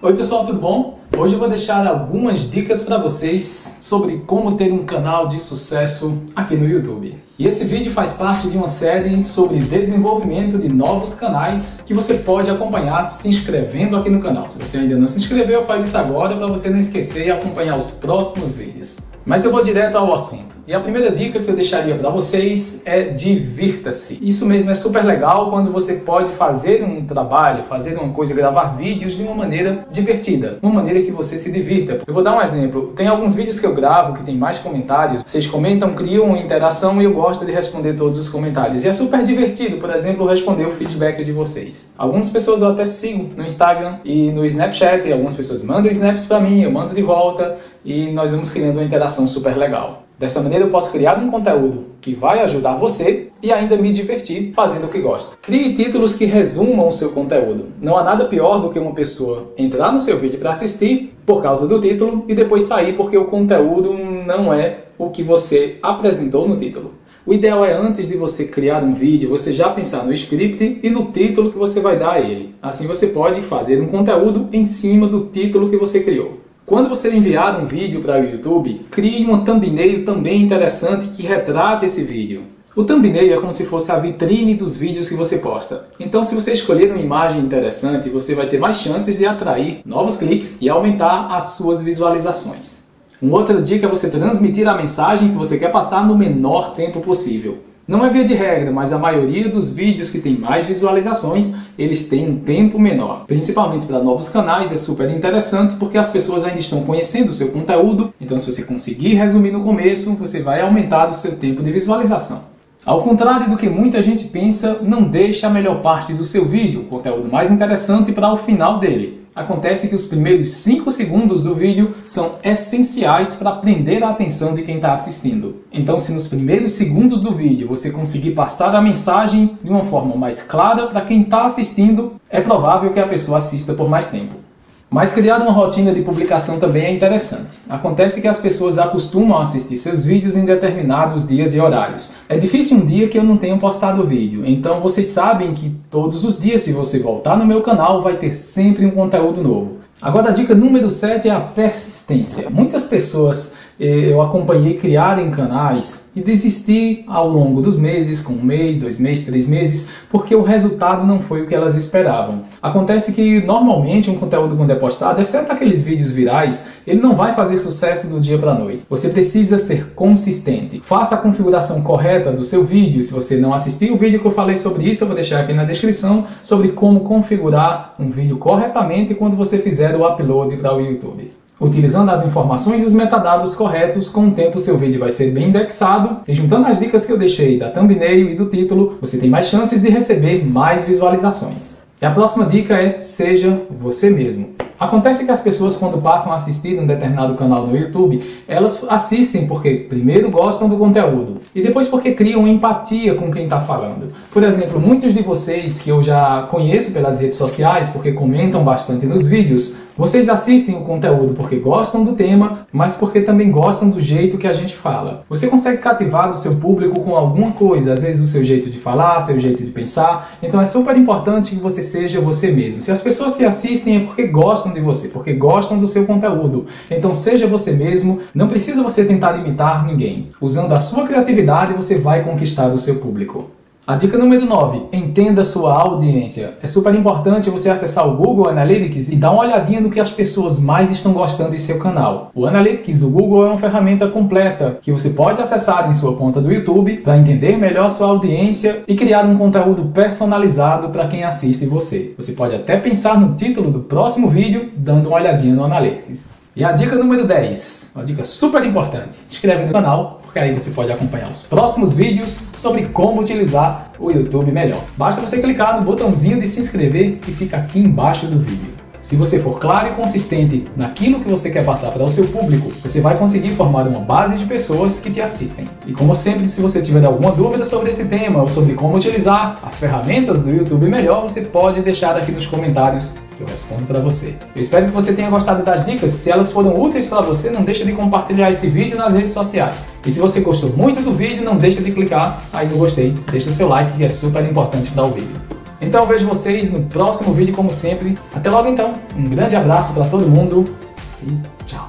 Oi pessoal, tudo bom? Hoje eu vou deixar algumas dicas para vocês sobre como ter um canal de sucesso aqui no YouTube. E esse vídeo faz parte de uma série sobre desenvolvimento de novos canais que você pode acompanhar se inscrevendo aqui no canal. Se você ainda não se inscreveu, faz isso agora para você não esquecer e acompanhar os próximos vídeos. Mas eu vou direto ao assunto. E a primeira dica que eu deixaria para vocês é divirta-se. Isso mesmo, é super legal quando você pode fazer um trabalho, fazer uma coisa, gravar vídeos de uma maneira divertida, uma maneira que você se divirta. Eu vou dar um exemplo. Tem alguns vídeos que eu gravo que tem mais comentários. Vocês comentam, criam uma interação e eu gosto de responder todos os comentários. E é super divertido, por exemplo, responder o feedback de vocês. Algumas pessoas eu até sigo no Instagram e no Snapchat, e algumas pessoas mandam snaps para mim, eu mando de volta e nós vamos criando uma interação super legal. Dessa maneira eu posso criar um conteúdo que vai ajudar você e ainda me divertir fazendo o que gosta. Crie títulos que resumam o seu conteúdo. Não há nada pior do que uma pessoa entrar no seu vídeo para assistir por causa do título e depois sair porque o conteúdo não é o que você apresentou no título. O ideal é, antes de você criar um vídeo, você já pensar no script e no título que você vai dar a ele. Assim você pode fazer um conteúdo em cima do título que você criou. Quando você enviar um vídeo para o YouTube, crie uma thumbnail também interessante que retrate esse vídeo. O thumbnail é como se fosse a vitrine dos vídeos que você posta. Então, se você escolher uma imagem interessante, você vai ter mais chances de atrair novos cliques e aumentar as suas visualizações. Uma outra dica é você transmitir a mensagem que você quer passar no menor tempo possível. Não é via de regra, mas a maioria dos vídeos que tem mais visualizações, eles têm um tempo menor. Principalmente para novos canais é super interessante porque as pessoas ainda estão conhecendo o seu conteúdo. Então, se você conseguir resumir no começo, você vai aumentar o seu tempo de visualização. Ao contrário do que muita gente pensa, não deixe a melhor parte do seu vídeo, o conteúdo mais interessante, para o final dele. Acontece que os primeiros 5 segundos do vídeo são essenciais para prender a atenção de quem está assistindo. Então, se nos primeiros segundos do vídeo você conseguir passar a mensagem de uma forma mais clara para quem está assistindo, é provável que a pessoa assista por mais tempo. Mas criar uma rotina de publicação também é interessante. Acontece que as pessoas acostumam a assistir seus vídeos em determinados dias e horários. É difícil um dia que eu não tenha postado vídeo, então vocês sabem que todos os dias, se você voltar no meu canal, vai ter sempre um conteúdo novo. Agora a dica número 7 é a persistência. Muitas pessoas eu acompanhei criarem canais e desistir ao longo dos meses, com 1 mês, 2 meses, 3 meses, porque o resultado não foi o que elas esperavam. Acontece que normalmente um conteúdo quando é postado, exceto aqueles vídeos virais, ele não vai fazer sucesso do dia para a noite. Você precisa ser consistente. Faça a configuração correta do seu vídeo. Se você não assistiu o vídeo que eu falei sobre isso, eu vou deixar aqui na descrição sobre como configurar um vídeo corretamente quando você fizer o upload para o YouTube. Utilizando as informações e os metadados corretos, com o tempo seu vídeo vai ser bem indexado e juntando as dicas que eu deixei da thumbnail e do título, você tem mais chances de receber mais visualizações. E a próxima dica é: seja você mesmo. Acontece que as pessoas, quando passam a assistir um determinado canal no YouTube, elas assistem porque primeiro gostam do conteúdo e depois porque criam empatia com quem está falando. Por exemplo, muitos de vocês que eu já conheço pelas redes sociais, porque comentam bastante nos vídeos, vocês assistem o conteúdo porque gostam do tema, mas porque também gostam do jeito que a gente fala. Você consegue cativar o seu público com alguma coisa, às vezes o seu jeito de falar, seu jeito de pensar. Então é super importante que você seja você mesmo. Se as pessoas te assistem é porque gostam de você, porque gostam do seu conteúdo. Então seja você mesmo, não precisa você tentar imitar ninguém. Usando a sua criatividade, você vai conquistar o seu público. A dica número 9, entenda sua audiência. É super importante você acessar o Google Analytics e dar uma olhadinha no que as pessoas mais estão gostando em seu canal. O Analytics do Google é uma ferramenta completa que você pode acessar em sua conta do YouTube para entender melhor sua audiência e criar um conteúdo personalizado para quem assiste você. Você pode até pensar no título do próximo vídeo dando uma olhadinha no Analytics. E a dica número 10, uma dica super importante, se inscreve no canal, porque aí você pode acompanhar os próximos vídeos sobre como utilizar o YouTube melhor. Basta você clicar no botãozinho de se inscrever que fica aqui embaixo do vídeo. Se você for claro e consistente naquilo que você quer passar para o seu público, você vai conseguir formar uma base de pessoas que te assistem. E como sempre, se você tiver alguma dúvida sobre esse tema ou sobre como utilizar as ferramentas do YouTube melhor, você pode deixar aqui nos comentários que eu respondo para você. Eu espero que você tenha gostado das dicas. Se elas foram úteis para você, não deixa de compartilhar esse vídeo nas redes sociais. E se você gostou muito do vídeo, não deixa de clicar aí no gostei. Deixa seu like, que é super importante para o vídeo. Então eu vejo vocês no próximo vídeo como sempre. Até logo então, um grande abraço para todo mundo e tchau!